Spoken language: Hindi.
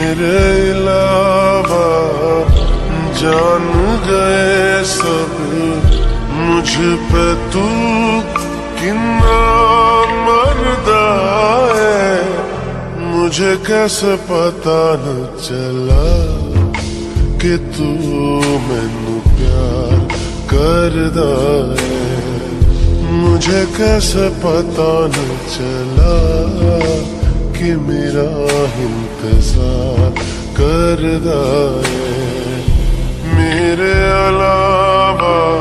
मेरे अलावा जान गए सब मुझ पे तू कितना मर्दा है। मुझे कैसे पता न चला कि तू मैनू प्यार करदा है। मुझे कैसे पता न चला कि मेरा इंतजार करदा है। मेरे अलावा